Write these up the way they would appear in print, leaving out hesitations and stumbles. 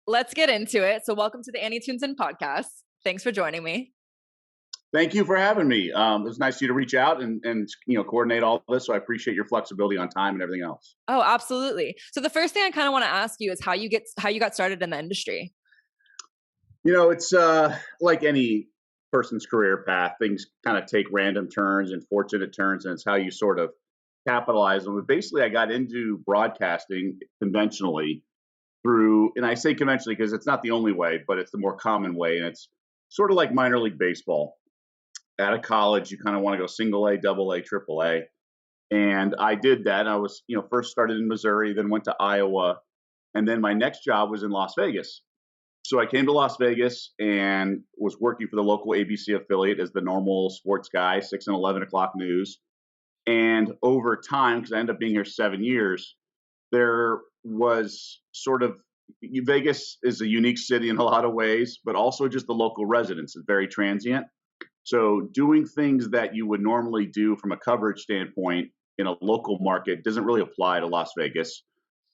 let's get into it. So, welcome to the Annie Tunes In podcast. Thanks for joining me. Thank you for having me. It was nice of you to reach out and coordinate all this. So I appreciate your flexibility on time and everything else. Oh, absolutely. So, the first thing I kind of want to ask you is how you got started in the industry. It's like any person's career path. Things kind of take random turns and fortunate turns, and it's how you sort of capitalize on it. Basically, I got into broadcasting conventionally and I say conventionally because it's not the only way, but it's the more common way, and it's sort of like minor league baseball. Out of college, you kind of want to go single A, double A, triple A. And I did that. I was, first started in Missouri, then went to Iowa. And then my next job was in Las Vegas. So I came to Las Vegas and was working for the local ABC affiliate as the normal sports guy, 6 and 11 o'clock news. And over time, because I ended up being here 7 years, there was sort of Vegas is a unique city in a lot of ways, but also just the local residents is very transient. So doing things that you would normally do from a coverage standpoint in a local market doesn't really apply to Las Vegas.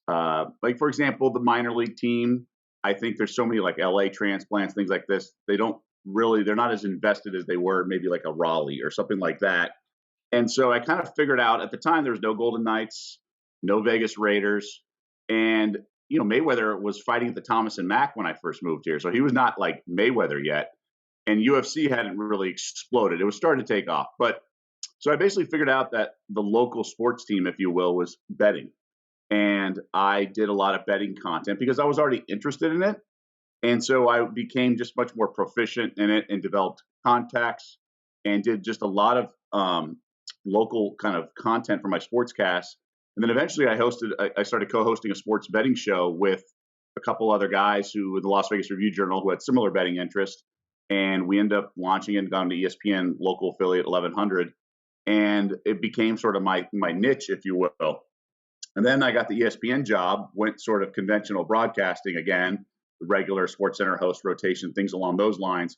Like, for example, the minor league team, I think there's so many like LA transplants, things like this. They're not as invested as they were maybe like a Raleigh or something like that. And so I kind of figured out at the time there was no Golden Knights, no Vegas Raiders. And, Mayweather was fighting at the Thomas and Mack when I first moved here. So he was not like Mayweather yet. And UFC hadn't really exploded. It was starting to take off. But so I basically figured out that the local sports team, if you will, was betting. And I did a lot of betting content because I was already interested in it. And so I became just much more proficient in it and developed contacts and did just a lot of local kind of content for my sportscasts. And then eventually I started co-hosting a sports betting show with a couple other guys who with the Las Vegas Review Journal who had similar betting interests. And we ended up launching it and gone to ESPN local affiliate 1100. And it became sort of my niche, if you will. And then I got the ESPN job, went sort of conventional broadcasting again, regular SportsCenter host rotation, things along those lines.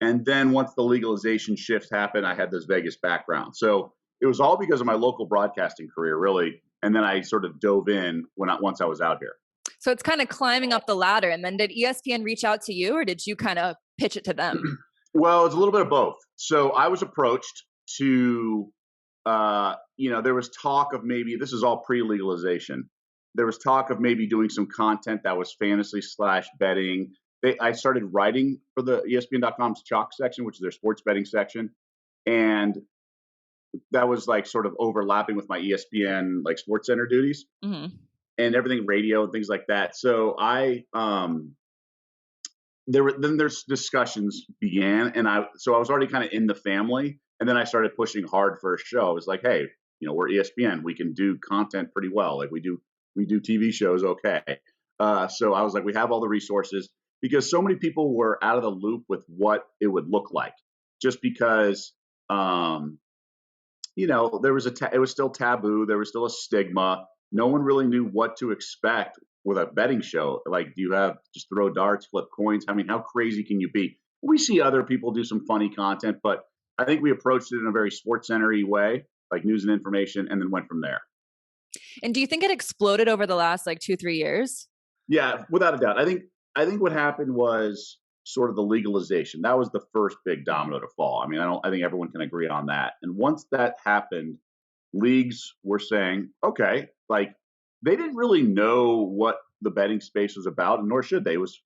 And then once the legalization shift happened, I had this Vegas background. So it was all because of my local broadcasting career, really. And then I sort of dove in once I was out here. So it's kind of climbing up the ladder. And then did ESPN reach out to you or did you kind of pitch it to them? Well, it's a little bit of both. So I was approached to, there was talk of maybe, this is all pre-legalization. There was talk of maybe doing some content that was fantasy/betting. I started writing for the ESPN.com's Chalk section, which is their sports betting section. And that was like sort of overlapping with my ESPN, like SportsCenter duties. Mm-hmm. And everything radio and things like that. So there's discussions began, and I was already kind of in the family, and then I started pushing hard for a show. I was like, hey, we're ESPN, we can do content pretty well. Like we do TV shows, okay. So I was like, we have all the resources because so many people were out of the loop with what it would look like, just because there was it was still taboo, there was still a stigma. No one really knew what to expect with a betting show. Like, do you have just throw darts, flip coins? I mean, how crazy can you be? We see other people do some funny content, but I think we approached it in a very SportsCenter-y way, like news and information, and then went from there. And do you think it exploded over the last like 2-3 years? Yeah, without a doubt. I think what happened was sort of the legalization. That was the first big domino to fall. I mean, I think everyone can agree on that. And once that happened, leagues were saying, okay, like they didn't really know what the betting space was about, and nor should they. It was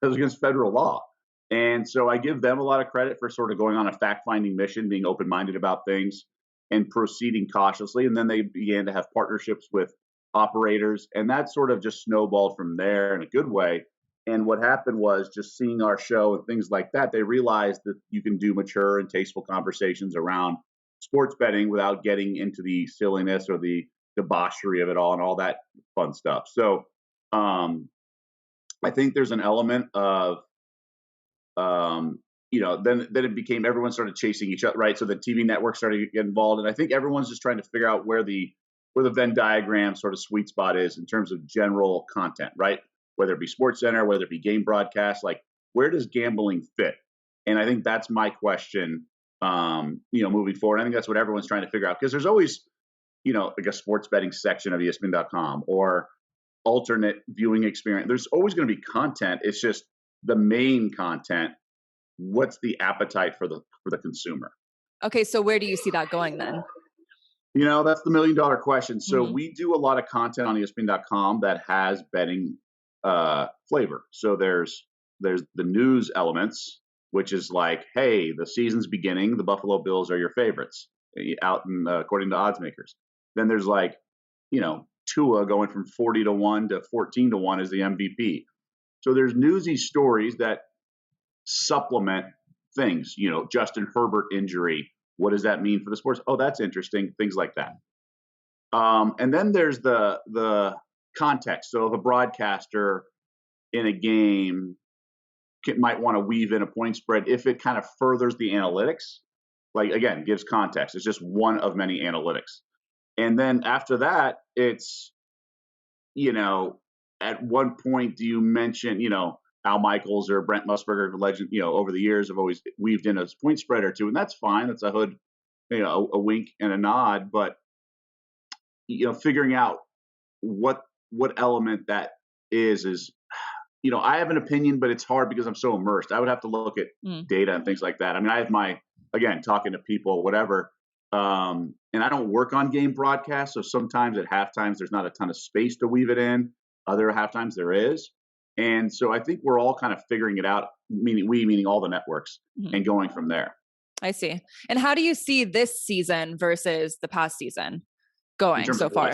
against federal law. And so I give them a lot of credit for sort of going on a fact-finding mission, being open-minded about things and proceeding cautiously. And then they began to have partnerships with operators, and that sort of just snowballed from there in a good way. And what happened was just seeing our show and things like that, they realized that you can do mature and tasteful conversations around sports betting without getting into the silliness or the debauchery of it all and all that fun stuff. So I think there's an element of, then it became everyone started chasing each other, right? So the TV networks started to get involved. And I think everyone's just trying to figure out where the Venn diagram sort of sweet spot is in terms of general content, right? Whether it be SportsCenter, whether it be game broadcast, like where does gambling fit? And I think that's my question, moving forward. I think that's what everyone's trying to figure out because there's always, like a sports betting section of ESPN.com or alternate viewing experience. There's always going to be content. It's just the main content. What's the appetite for the consumer? Okay, so where do you see that going then? That's the $1 million question. So Hmm. we do a lot of content on ESPN.com that has betting flavor. So there's the news elements, which is like, hey, the season's beginning. The Buffalo Bills are your favorites out in according to odds makers. Then there's like, Tua going from 40-1 to 14-1 as the MVP. So there's newsy stories that supplement things. Justin Herbert injury. What does that mean for the sports? Oh, that's interesting. Things like that. And then there's the context. So if a broadcaster in a game might want to weave in a point spread, if it kind of furthers the analytics, like again, gives context. It's just one of many analytics. And then after that, it's, at one point do you mention, Al Michaels or Brent Musburger, legend, over the years have always weaved in a point spread or two, and that's fine. That's a hood, a wink and a nod. But figuring out what element that is, I have an opinion, but it's hard because I'm so immersed. I would have to look at data and things like that. I mean, I have again, talking to people, whatever, and I don't work on game broadcasts, so sometimes at halftimes there's not a ton of space to weave it in. Other halftimes there is. And so I think we're all kind of figuring it out, meaning all the networks, and going from there. I see. And how do you see this season versus the past season going so far?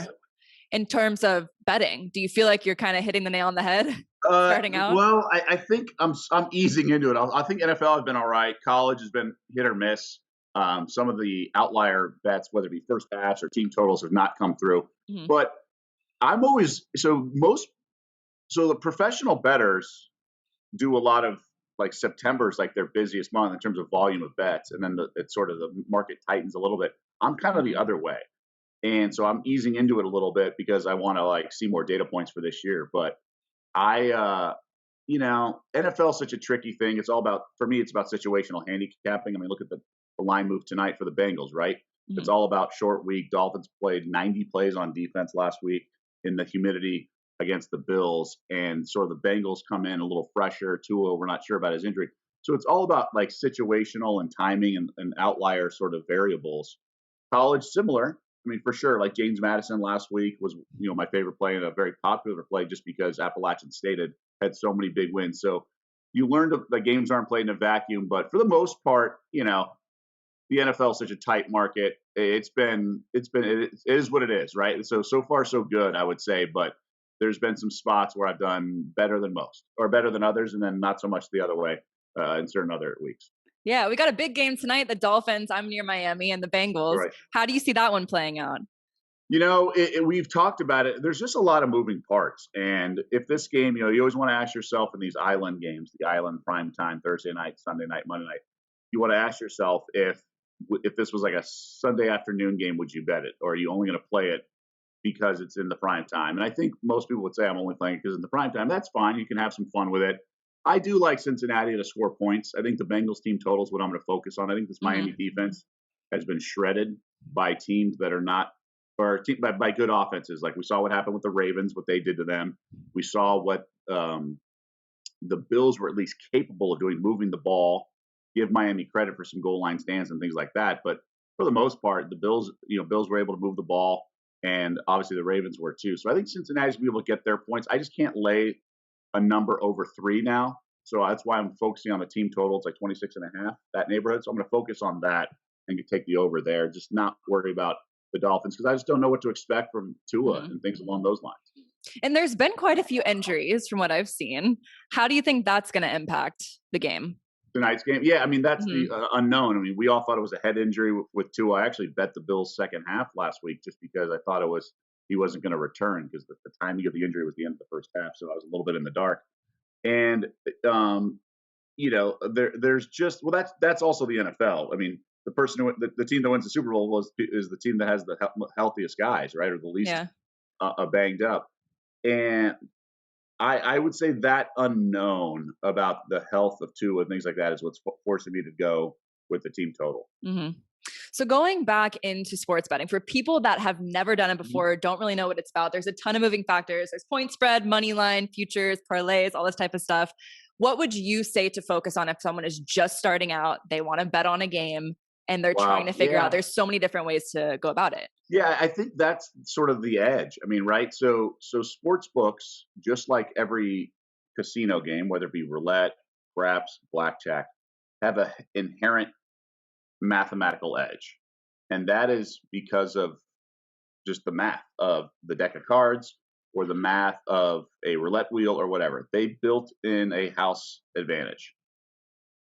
In terms of betting, do you feel like you're kind of hitting the nail on the head starting out? Well, I think I'm easing into it. I think NFL has been all right. College has been hit or miss. Some of the outlier bets, whether it be first halves or team totals, have not come through. But I'm always so the professional bettors do a lot of like September's like their busiest month in terms of volume of bets, and then it's sort of the market tightens a little bit. I'm kind of the other way, and so I'm easing into it a little bit because I want to like see more data points for this year. But NFL is such a tricky thing. It's all about, for me, it's about situational handicapping. I mean, look at the line move tonight for the Bengals, right? It's all about short week. Dolphins played 90 plays on defense last week in the humidity against the Bills, and sort of the Bengals come in a little fresher. Tua, we're not sure about his injury. So it's all about like situational and timing and outlier sort of variables. College, similar. I mean, for sure, like James Madison last week was, my favorite play and a very popular play just because Appalachian State had so many big wins. So you learned the games aren't played in a vacuum, but for the most part, the NFL is such a tight market. It is what it is, right? So far so good, I would say, but there's been some spots where I've done better than most or better than others, and then not so much the other way in certain other weeks. Yeah, we got a big game tonight. The Dolphins, I'm near Miami, and the Bengals. Right. How do you see that one playing out? We've talked about it. There's just a lot of moving parts. And if this game, you always want to ask yourself in these island games, the island prime time, Thursday night, Sunday night, Monday night, you want to ask yourself if this was like a Sunday afternoon game, would you bet it? Or are you only going to play it because it's in the prime time? And I think most people would say I'm only playing it because it's in the prime time. That's fine. You can have some fun with it. I do like Cincinnati to score points. I think the Bengals team total is what I'm going to focus on. I think this Miami defense has been shredded by teams that are not, or by good offenses. Like we saw what happened with the Ravens, what they did to them. We saw what the Bills were at least capable of doing, moving the ball. Give Miami credit for some goal line stands and things like that. But for the most part, the Bills were able to move the ball, and obviously the Ravens were too. So I think Cincinnati's going to be able to get their points. I just can't lay a number over 3 now. So that's why I'm focusing on the team total. It's like 26.5, that neighborhood. So I'm going to focus on that and take the over there. Just not worry about the Dolphins because I just don't know what to expect from Tua and things along those lines. And there's been quite a few injuries from what I've seen. How do you think that's going to impact the game? Tonight's game? Yeah, I mean, that's the unknown. I mean, we all thought it was a head injury with Tua. I actually bet the Bills second half last week just because I thought he wasn't going to return because the timing of the injury was the end of the first half. So I was a little bit in the dark. And, there's just, well, that's also the NFL. I mean, the team that wins the Super Bowl is the team that has the healthiest guys, right? Or the least banged up. And I would say that unknown about the health of Tua and things like that is what's forcing me to go with the team total. So going back into sports betting, for people that have never done it before, don't really know what it's about, there's a ton of moving factors. There's point spread, money line, futures, parlays, all this type of stuff. What would you say to focus on if someone is just starting out, they want to bet on a game, and they're trying to figure out, there's so many different ways to go about it? Yeah, I think that's sort of the edge. I mean, right? So sports books, just like every casino game, whether it be roulette, craps, blackjack, have an inherent mathematical edge. And that is because of just the math of the deck of cards or the math of a roulette wheel or whatever. They built in a house advantage.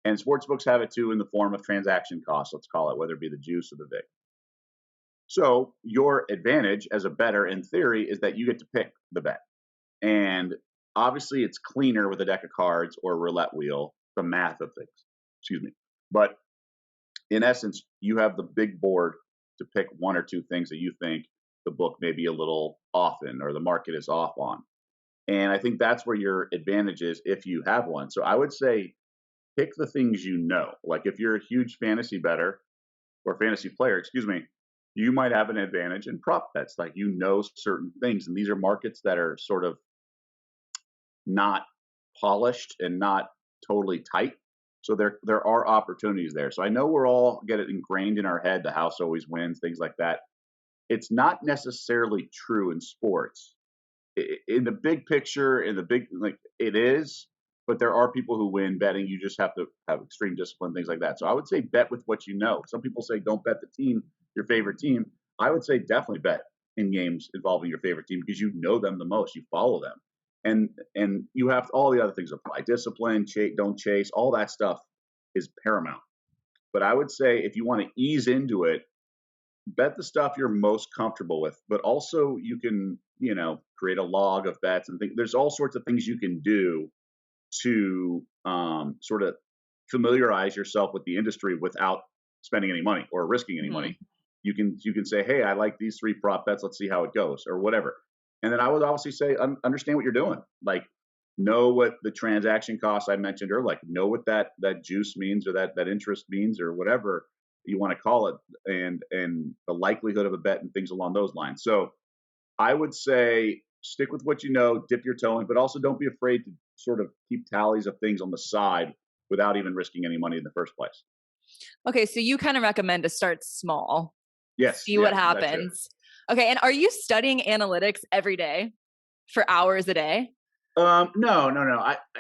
And sports books have it too in the form of transaction costs, let's call it, whether it be the juice or the vig. So your advantage as a bettor in theory is that you get to pick the bet. And obviously it's cleaner with a deck of cards or a roulette wheel, the math of things. Excuse me. But in essence, you have the big board to pick one or two things that you think the book may be a little off in or the market is off on. And I think that's where your advantage is if you have one. So I would say pick the things you know. Like if you're a huge fantasy bettor or fantasy player, excuse me, you might have an advantage in prop bets. Like you know certain things. And these are markets that are sort of not polished and not totally tight. So there are opportunities there. So I know we're all get it ingrained in our head, the house always wins, things like that. It's not necessarily true in sports. In the big picture, in the big, like it is, but there are people who win betting. You just have to have extreme discipline, things like that. So I would say bet with what you know. Some people say don't bet the team, your favorite team. I would say definitely bet in games involving your favorite team because you know them the most. You follow them. And you have all the other things apply. Discipline, don't chase, all that stuff is paramount. But I would say if you want to ease into it, bet the stuff you're most comfortable with. But also you can, create a log of bets and things. There's all sorts of things you can do to sort of familiarize yourself with the industry without spending any money or risking any money. You can say, hey, I like these 3 prop bets. Let's see how it goes or whatever. And then I would obviously say, understand what you're doing. Like, know what the transaction costs I mentioned earlier. Like, know what that juice means or that interest means or whatever you want to call it, and the likelihood of a bet and things along those lines. So I would say stick with what you know, dip your toe in, but also don't be afraid to sort of keep tallies of things on the side without even risking any money in the first place. Okay, so you kind of recommend to start small. Yes. See what happens. Okay, and are you studying analytics every day for hours a day? No.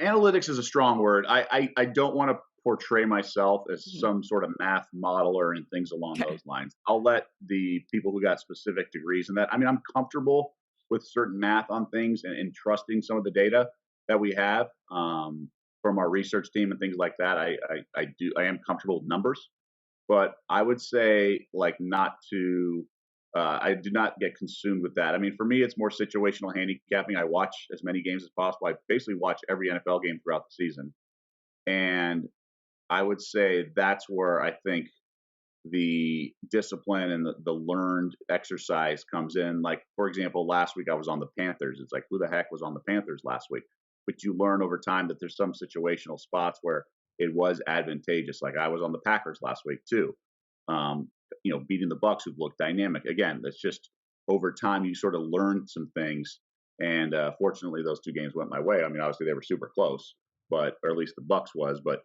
Analytics is a strong word. I don't want to portray myself as some sort of math modeler and things along those lines. I'll let the people who got specific degrees in that. I mean, I'm comfortable with certain math on things and trusting some of the data that we have from our research team and things like that. I am comfortable with numbers, but I would say like not to. I do not get consumed with that. I mean, for me, it's more situational handicapping. I watch as many games as possible. I basically watch every NFL game throughout the season. And I would say that's where I think the discipline and the learned exercise comes in. Like, for example, last week I was on the Panthers. It's like, who the heck was on the Panthers last week? But you learn over time that there's some situational spots where it was advantageous. Like I was on the Packers last week too. Beating the Bucks who looked dynamic. Again, that's just over time you sort of learn some things. And fortunately, those 2 games went my way. I mean, obviously they were super close, or at least the Bucks was. But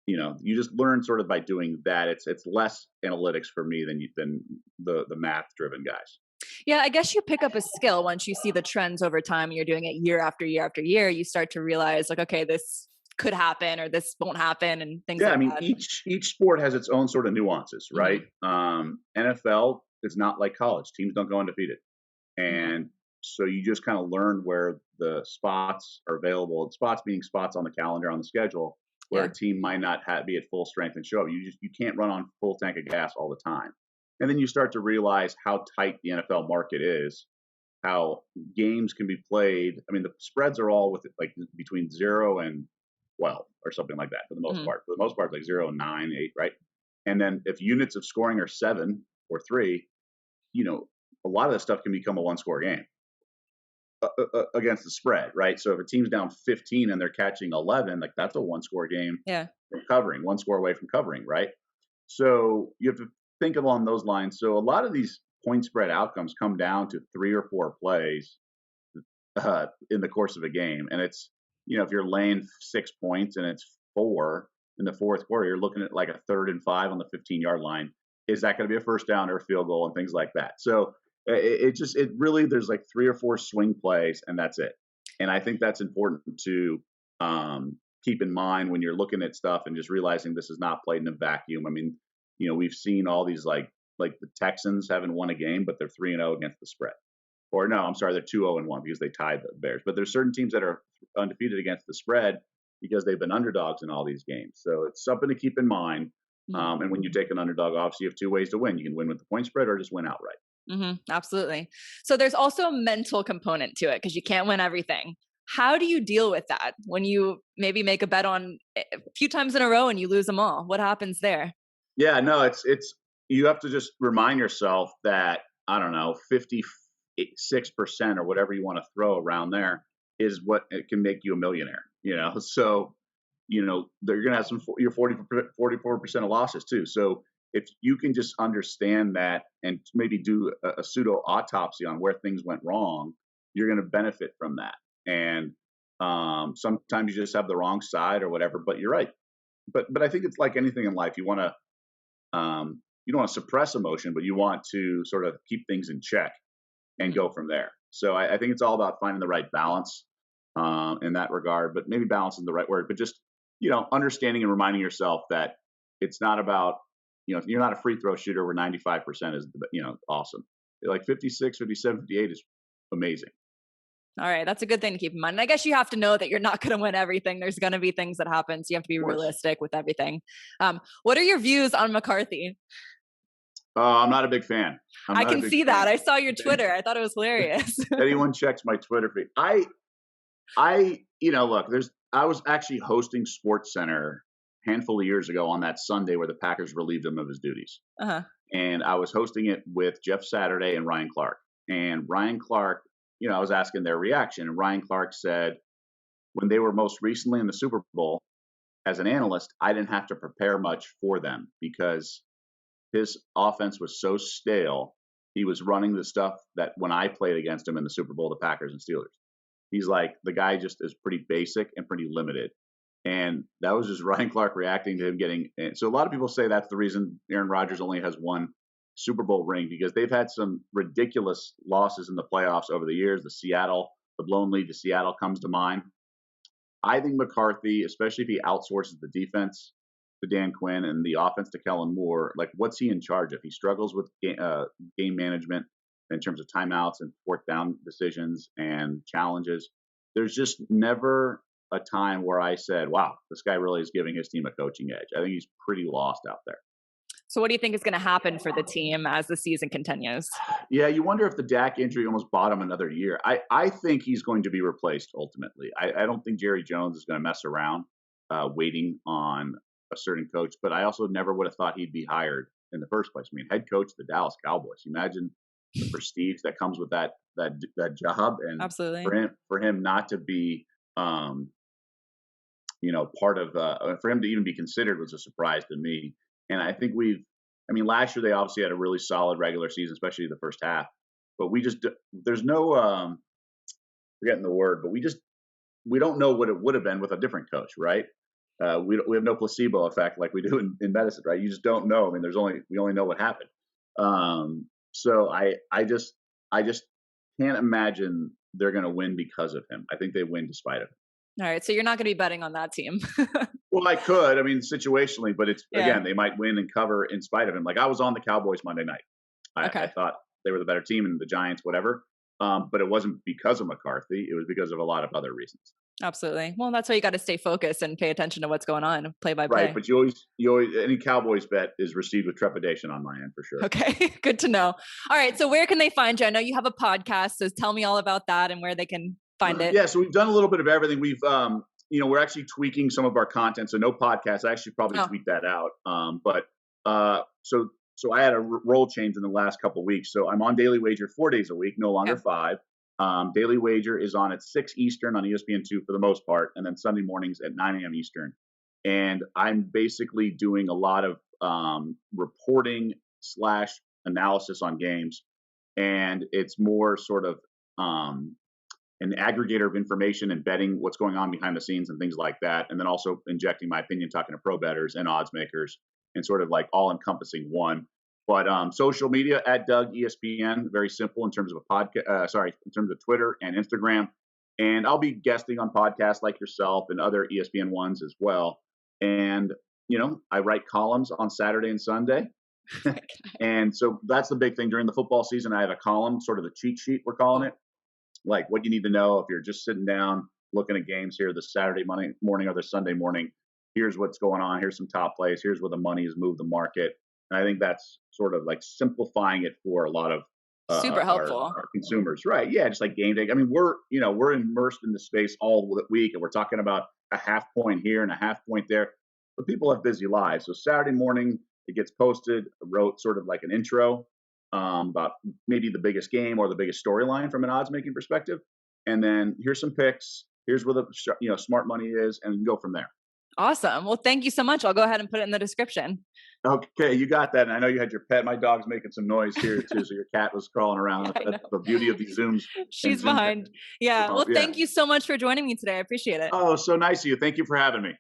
you just learn sort of by doing that. It's less analytics for me than the math driven guys. Yeah, I guess you pick up a skill once you see the trends over time. You're doing it year after year after year. You start to realize like, okay, this could happen or this won't happen and things like that. Yeah, I mean, each sport has its own sort of nuances, right? NFL is not like college. Teams don't go undefeated. And so you just kind of learn where the spots are available. Spots being spots on the calendar, on the schedule, where a team might not be at full strength and show up. You can't run on full tank of gas all the time. And then you start to realize how tight the NFL market is, how games can be played. I mean, the spreads are all like between 0 and 12 or something like that for the most part. For the most part, like 0, 9, 8, right? And then if units of scoring are 7 or 3, a lot of that stuff can become a 1-score game against the spread, right? So if a team's down 15 and they're catching 11, like that's a 1-score game. Yeah. From covering, 1 score away from covering, right? So you have to think along those lines. So a lot of these point spread outcomes come down to 3 or 4 plays in the course of a game. And it's, if you're laying 6 points and it's 4 in the fourth quarter, you're looking at like a 3rd and 5 on the 15-yard line. Is that going to be a first down or a field goal and things like that? So it really, there's like 3 or 4 swing plays and that's it. And I think that's important to keep in mind when you're looking at stuff and just realizing this is not played in a vacuum. I mean, we've seen all these like the Texans haven't won a game, but they're 3-0 against the spread. Or no, I'm sorry, they're 2-0-1 because they tied the Bears. But there's certain teams that are undefeated against the spread because they've been underdogs in all these games. So it's something to keep in mind. And when you take an underdog, obviously you have 2 ways to win. You can win with the point spread or just win outright. Absolutely. So there's also a mental component to it because you can't win everything. How do you deal with that when you maybe make a bet on a few times in a row and you lose them all? What happens there? Yeah, no, it's you have to just remind yourself that, I don't know, 56% or whatever you want to throw around there is what it can make you a millionaire, So, they're going to have your 44% of losses too. So if you can just understand that and maybe do a pseudo autopsy on where things went wrong, you're going to benefit from that. And sometimes you just have the wrong side or whatever, but you're right. But I think it's like anything in life. You want to, you don't want to suppress emotion, but you want to sort of keep things in check and go from there. So I think it's all about finding the right balance in that regard, but maybe balance isn't the right word, but just, understanding and reminding yourself that it's not about, you're not a free throw shooter where 95% is, awesome. Like 56, 57, 58 is amazing. All right. That's a good thing to keep in mind. And I guess you have to know that you're not going to win everything. There's going to be things that happen. So you have to be realistic with everything. What are your views on McCarthy? I'm not a big fan. I can see that. I saw your Twitter. I thought it was hilarious. Anyone checks my Twitter feed. Look, I was actually hosting Sports Center a handful of years ago on that Sunday where the Packers relieved him of his duties. And I was hosting it with Jeff Saturday and Ryan Clark. And Ryan Clark, I was asking their reaction. And Ryan Clark said, when they were most recently in the Super Bowl, as an analyst, I didn't have to prepare much for them because his offense was so stale. He was running the stuff that when I played against him in the Super Bowl, the Packers and Steelers. He's like, the guy just is pretty basic and pretty limited. And that was just Ryan Clark reacting to him getting. So a lot of people say that's the reason Aaron Rodgers only has one Super Bowl ring, because they've had some ridiculous losses in the playoffs over the years. The blown lead to Seattle comes to mind. I think McCarthy, especially if he outsources the defense to Dan Quinn and the offense to Kellen Moore, like what's he in charge of? He struggles with game management in terms of timeouts and fourth down decisions and challenges. There's just never a time where I said, wow, this guy really is giving his team a coaching edge. I think he's pretty lost out there. So what do you think is going to happen for the team as the season continues? Yeah, you wonder if the Dak injury almost bought him another year. I think he's going to be replaced ultimately. I don't think Jerry Jones is going to mess around waiting on a certain coach, but I also never would have thought he'd be hired in the first place. I mean, head coach of the Dallas Cowboys. Imagine the prestige that comes with that job, and absolutely for him not to be part of for him to even be considered was a surprise to me. And I think last year they obviously had a really solid regular season, especially the first half. But there's no, forgetting the word, but we don't know what it would have been with a different coach, right? We have no placebo effect like we do in medicine, right? You just don't know. I mean, we only know what happened. So I just can't imagine they're going to win because of him. I think they win despite of him. All right. So you're not going to be betting on that team. Well, I could. I mean, situationally, but again, they might win and cover in spite of him. Like I was on the Cowboys Monday night. I thought they were the better team and the Giants, whatever. But it wasn't because of McCarthy. It was because of a lot of other reasons. Absolutely. Well, that's why you got to stay focused and pay attention to what's going on, play by play. Right, but you always any Cowboys bet is received with trepidation on my end for sure. Okay, good to know. All right, so where can they find you? I know you have a podcast, so tell me all about that and where they can find it. Yeah, so we've done a little bit of everything. We've we're actually tweaking some of our content, so no podcast. I actually probably tweak that out. So I had a role change in the last couple of weeks. So I'm on Daily Wager 4 days a week, no longer 5. Daily Wager is on at 6 Eastern on ESPN2 for the most part, and then Sunday mornings at 9 a.m. Eastern. And I'm basically doing a lot of reporting slash analysis on games, and it's more sort of an aggregator of information and betting what's going on behind the scenes and things like that. And then also injecting my opinion, talking to pro bettors and odds makers, and sort of like all encompassing one. But social media at Doug ESPN, very simple in terms of a podcast. In terms of Twitter and Instagram. And I'll be guesting on podcasts like yourself and other ESPN ones as well. And I write columns on Saturday and Sunday. And so that's the big thing during the football season. I have a column, sort of the cheat sheet, we're calling it, like what you need to know if you're just sitting down looking at games here this Saturday morning or the Sunday morning. Here's what's going on. Here's some top plays. Here's where the money has moved the market. And I think that's sort of like simplifying it for a lot of super helpful our consumers, right? Yeah, just like game day. I mean, we're immersed in the space all week, and we're talking about a half point here and a half point there. But people have busy lives, so Saturday morning it gets posted. I wrote sort of like an intro about maybe the biggest game or the biggest storyline from an odds making perspective, and then here's some picks. Here's where the smart money is, and you go from there. Awesome. Well, thank you so much. I'll go ahead and put it in the description. Okay, you got that. And I know you had your pet. My dog's making some noise here too, so your cat was crawling around. That's the beauty of these Zooms. She's behind. Yeah. Well, thank you so much for joining me today. I appreciate it. Oh, so nice of you. Thank you for having me.